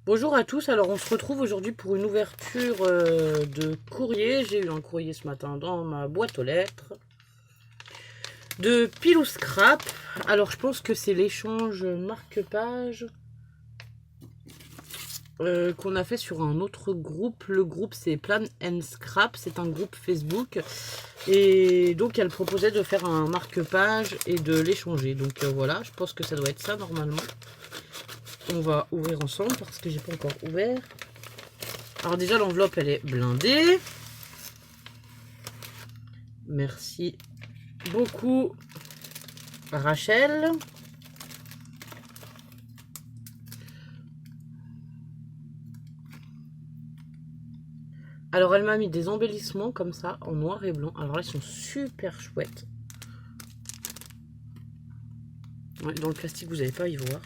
Bonjour à tous, alors on se retrouve aujourd'hui pour une ouverture de courrier. J'ai eu un courrier ce matin dans ma boîte aux lettres de Pile ou Scrap. Alors je pense que c'est l'échange marque-page qu'on a fait sur un autre groupe. Le groupe c'est Plan and Scrap, c'est un groupe Facebook. Et donc elle proposait de faire un marque-page et de l'échanger. Donc voilà, je pense que ça doit être ça normalement. On va ouvrir ensemble parce que j'ai pas encore ouvert. Alors déjà l'enveloppe elle est blindée. Merci beaucoup Rachel. Alors elle m'a mis des embellissements comme ça en noir et blanc. Alors là ils sont super chouettes. Ouais, dans le plastique vous n'allez pas y voir.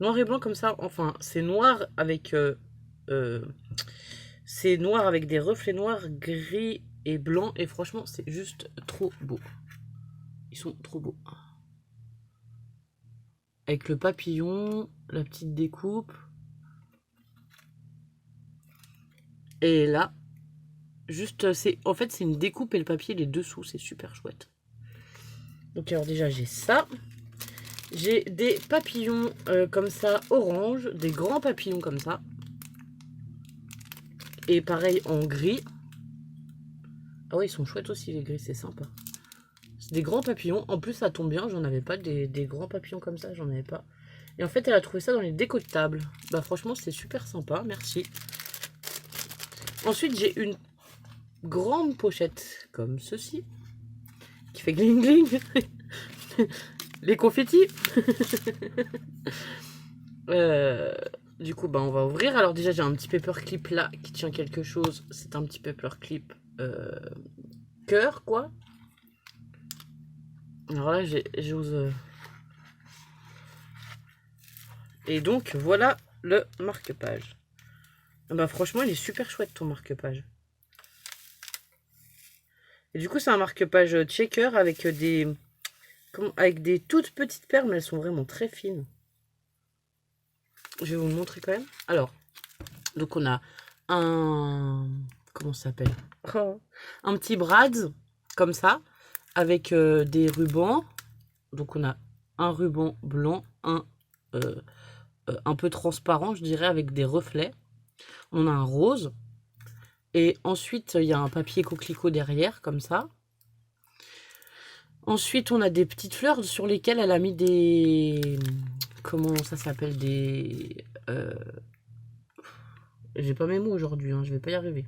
Noir et blanc comme ça, enfin c'est noir avec c'est noir avec des reflets noirs, gris et blanc. Et franchement c'est juste trop beau. Ils sont trop beaux. Avec le papillon, la petite découpe. Et là, juste c'est en fait c'est une découpe et le papier les dessous, c'est super chouette. Donc alors déjà j'ai ça. J'ai des papillons comme ça, orange, des grands papillons comme ça. Et pareil en gris. Ah ouais, ils sont chouettes aussi les gris, c'est sympa. C'est des grands papillons. En plus, ça tombe bien, j'en avais pas des grands papillons comme ça, j'en avais pas. Et en fait, elle a trouvé ça dans les décos de table. Bah franchement, c'est super sympa, merci. Ensuite, j'ai une grande pochette comme ceci. Qui fait gling gling. Les confettis. Du coup, bah, on va ouvrir. Alors déjà, j'ai un petit paperclip là qui tient quelque chose. C'est un petit paperclip cœur, quoi. Alors là, j'ose... Et donc, voilà le marque-page. Bah franchement, il est super chouette, ton marque-page. Et du coup, c'est un marque-page checker avec avec des toutes petites perles, mais elles sont vraiment très fines. Je vais vous le montrer quand même. Alors, donc on a un... Comment ça s'appelle? Oh, un petit brad, comme ça, avec des rubans. Donc on a un ruban blanc, un peu transparent, je dirais, avec des reflets. On a un rose. Et ensuite, il y a un papier coquelicot derrière, comme ça. Ensuite, on a des petites fleurs sur lesquelles elle a mis des... Comment ça s'appelle? J'ai pas mes mots aujourd'hui, hein, je vais pas y arriver.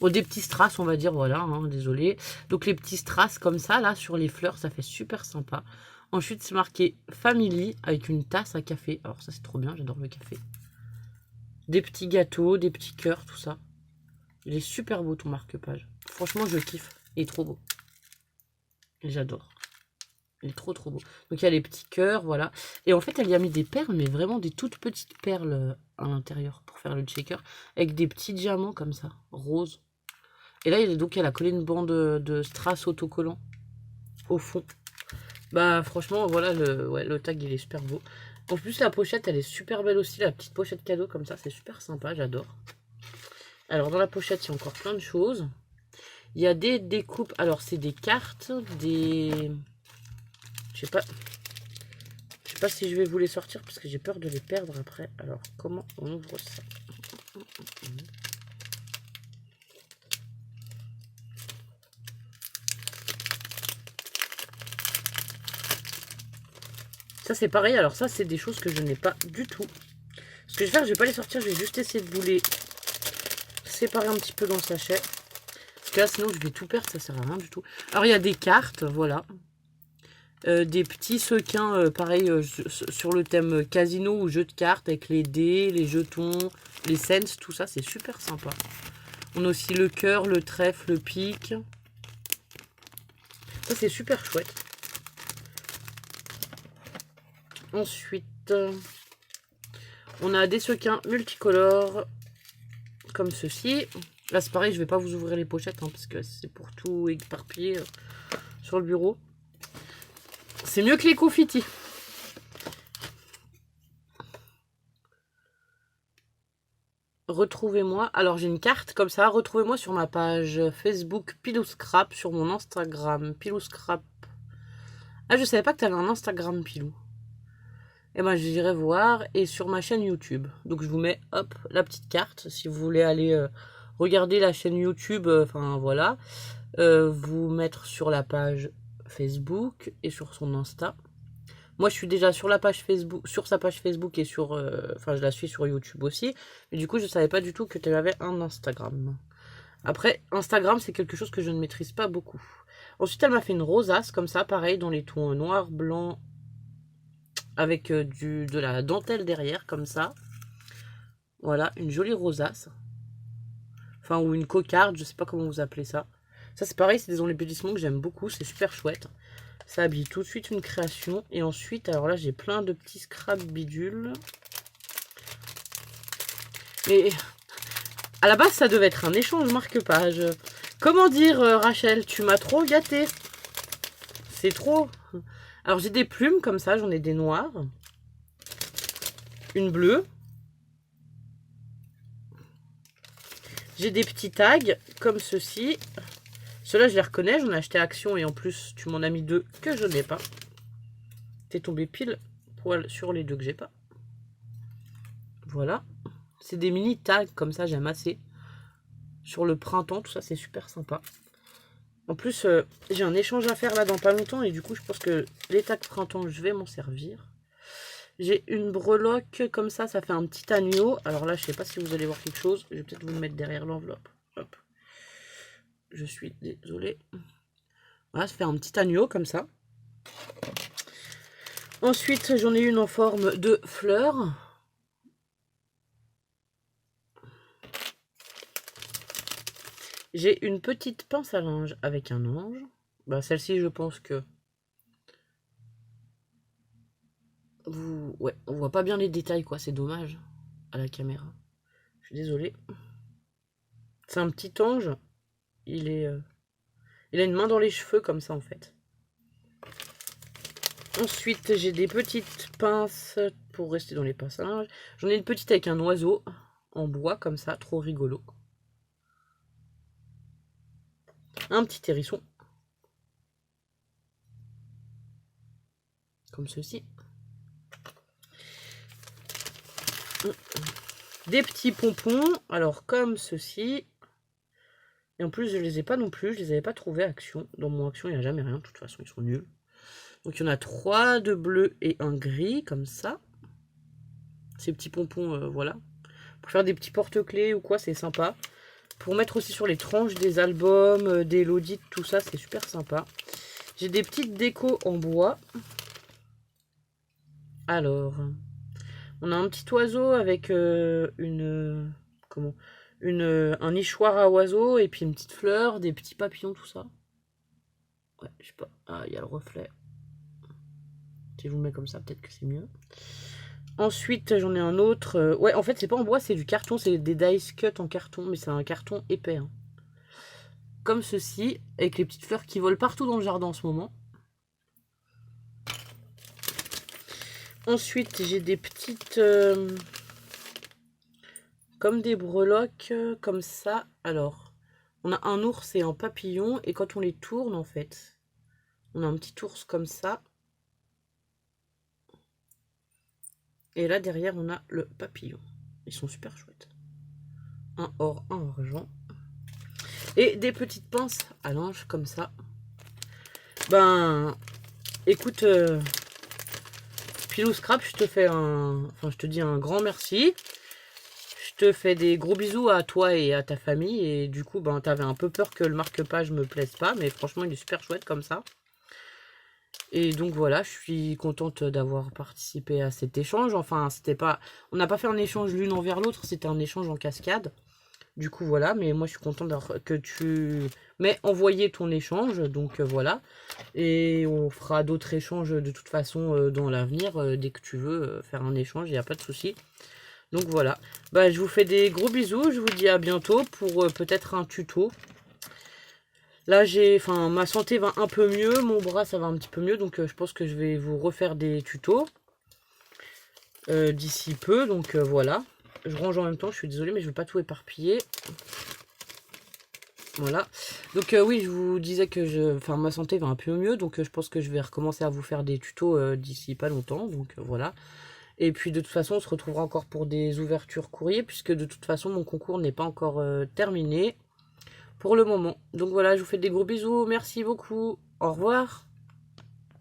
Oh, des petits strass, on va dire, voilà, hein, désolé. Donc les petits strass comme ça, là, sur les fleurs, ça fait super sympa. Ensuite, c'est marqué Family avec une tasse à café. Alors ça, c'est trop bien, j'adore le café. Des petits gâteaux, des petits cœurs, tout ça. Il est super beau ton marque-page. Franchement, je kiffe. Il est trop beau. J'adore. Il est trop beau. Donc il y a les petits cœurs, voilà. Et en fait, elle y a mis des perles, mais vraiment des toutes petites perles à l'intérieur pour faire le checker. Avec des petits diamants comme ça, roses. Et là, donc elle a collé une bande de strass autocollant au fond. Bah franchement, voilà, le tag, il est super beau. En plus, la pochette, elle est super belle aussi. La petite pochette cadeau comme ça, c'est super sympa, j'adore. Alors, dans la pochette, il y a encore plein de choses. Il y a des découpes. Alors, c'est des cartes, des... Je sais pas si je vais vous les sortir parce que j'ai peur de les perdre après. Alors, comment on ouvre ça? Ça, c'est pareil. Alors, ça, c'est des choses que je n'ai pas du tout. Ce que je vais faire, je vais pas les sortir. Je vais juste essayer de vous les séparer un petit peu dans le sachet. Parce que là, sinon, je vais tout perdre. Ça sert à rien du tout. Alors, il y a des cartes, voilà. Des petits sequins, pareil, sur le thème casino ou jeu de cartes, avec les dés, les jetons, les cents, tout ça, c'est super sympa. On a aussi le cœur, le trèfle, le pique. Ça, c'est super chouette. Ensuite, on a des sequins multicolores, comme ceci. Là, c'est pareil, je vais pas vous ouvrir les pochettes, hein, parce que c'est pour tout éparpiller sur le bureau. C'est mieux que les confettis. Retrouvez-moi. Alors, j'ai une carte comme ça. Retrouvez-moi sur ma page Facebook Pilou Scrap, sur mon Instagram Pilou Scrap. Ah, je savais pas que tu avais un Instagram, Pilou. Et ben, j'irai voir. Et sur ma chaîne YouTube. Donc, je vous mets, hop, la petite carte. Si vous voulez aller regarder la chaîne YouTube, enfin, voilà. Vous mettre sur la page Facebook et sur son Insta. Moi, je suis déjà sur la page Facebook, sur sa page Facebook et sur... Enfin, je la suis sur YouTube aussi. Mais du coup, je ne savais pas du tout que tu avais un Instagram. Après, Instagram, c'est quelque chose que je ne maîtrise pas beaucoup. Ensuite, elle m'a fait une rosace, comme ça, pareil, dans les tons noir, blanc, avec de la dentelle derrière, comme ça. Voilà, une jolie rosace. Enfin, ou une cocarde, je sais pas comment vous appelez ça. Ça, c'est pareil, c'est des embellissements que j'aime beaucoup, c'est super chouette. Ça habille tout de suite une création. Et ensuite, alors là, j'ai plein de petits scraps bidules. Mais à la base, ça devait être un échange marque-page. Comment dire, Rachel, tu m'as trop gâté. C'est trop. Alors, j'ai des plumes comme ça, j'en ai des noires. Une bleue. J'ai des petits tags comme ceci. Ceux-là, je les reconnais, j'en ai acheté à Action et en plus, tu m'en as mis deux que je n'ai pas. T'es tombé pile poil sur les deux que j'ai pas. Voilà. C'est des mini tags comme ça, j'aime assez. Sur le printemps, tout ça, c'est super sympa. En plus, j'ai un échange à faire là dans pas longtemps et du coup, je pense que les tags printemps, je vais m'en servir. J'ai une breloque comme ça fait un petit agneau. Alors là, je sais pas si vous allez voir quelque chose. Je vais peut-être vous le mettre derrière l'enveloppe. Hop. Je suis désolée. Voilà, ça fait un petit agneau comme ça. Ensuite, j'en ai une en forme de fleur. J'ai une petite pince à linge avec un ange. Bah, celle-ci, je pense que... Ouais, on voit pas bien les détails, quoi. C'est dommage à la caméra. Je suis désolée. C'est un petit ange. Il a une main dans les cheveux, comme ça, en fait. Ensuite, j'ai des petites pinces pour rester dans les pinces à linge. J'en ai une petite avec un oiseau en bois, comme ça. Trop rigolo. Un petit hérisson. Comme ceci. Des petits pompons. Alors, comme ceci. Et en plus, je les ai pas non plus. Je les avais pas trouvés à Action. Dans mon Action, il n'y a jamais rien. De toute façon, ils sont nuls. Donc, il y en a 3 de bleu et un gris, comme ça. Ces petits pompons, voilà. Pour faire des petits porte-clés ou quoi, c'est sympa. Pour mettre aussi sur les tranches des albums, des lodites, tout ça, c'est super sympa. J'ai des petites décos en bois. Alors, on a un petit oiseau avec un nichoir à oiseau et puis une petite fleur, des petits papillons, tout ça. Ouais, je sais pas. Ah, il y a le reflet. Si je vous le mets comme ça, peut-être que c'est mieux. Ensuite, j'en ai un autre. Ouais, en fait, c'est pas en bois, c'est du carton. C'est des dice cut en carton, mais c'est un carton épais. Hein. Comme ceci, avec les petites fleurs qui volent partout dans le jardin en ce moment. Ensuite, j'ai des petites... comme des breloques, comme ça. Alors, on a un ours et un papillon. Et quand on les tourne, en fait, on a un petit ours comme ça. Et là, derrière, on a le papillon. Ils sont super chouettes. Un or, un argent. Et des petites pinces à linge, comme ça. Ben, écoute, Pilou Scrap, je te fais je te dis un grand merci. Je te fais des gros bisous à toi et à ta famille. Et du coup, ben, t'avais un peu peur que le marque-page me plaise pas. Mais franchement, il est super chouette comme ça. Et donc voilà, je suis contente d'avoir participé à cet échange. Enfin, c'était pas... On n'a pas fait un échange l'une envers l'autre, c'était un échange en cascade. Du coup, voilà, mais moi, je suis contente que tu m'aies envoyé ton échange. Donc, voilà. Et on fera d'autres échanges de toute façon dans l'avenir. Dès que tu veux faire un échange, il n'y a pas de souci. Donc voilà, bah, je vous fais des gros bisous, je vous dis à bientôt pour peut-être un tuto. Là, ma santé va un peu mieux, mon bras ça va un petit peu mieux, donc je pense que je vais vous refaire des tutos d'ici peu, donc voilà. Je range en même temps, je suis désolée, mais je ne veux pas tout éparpiller. Voilà, donc oui, je vous disais que ma santé va un peu mieux, donc je pense que je vais recommencer à vous faire des tutos d'ici pas longtemps, donc voilà. Et puis de toute façon, on se retrouvera encore pour des ouvertures courrier, puisque de toute façon, mon concours n'est pas encore terminé pour le moment. Donc voilà, je vous fais des gros bisous, merci beaucoup, au revoir.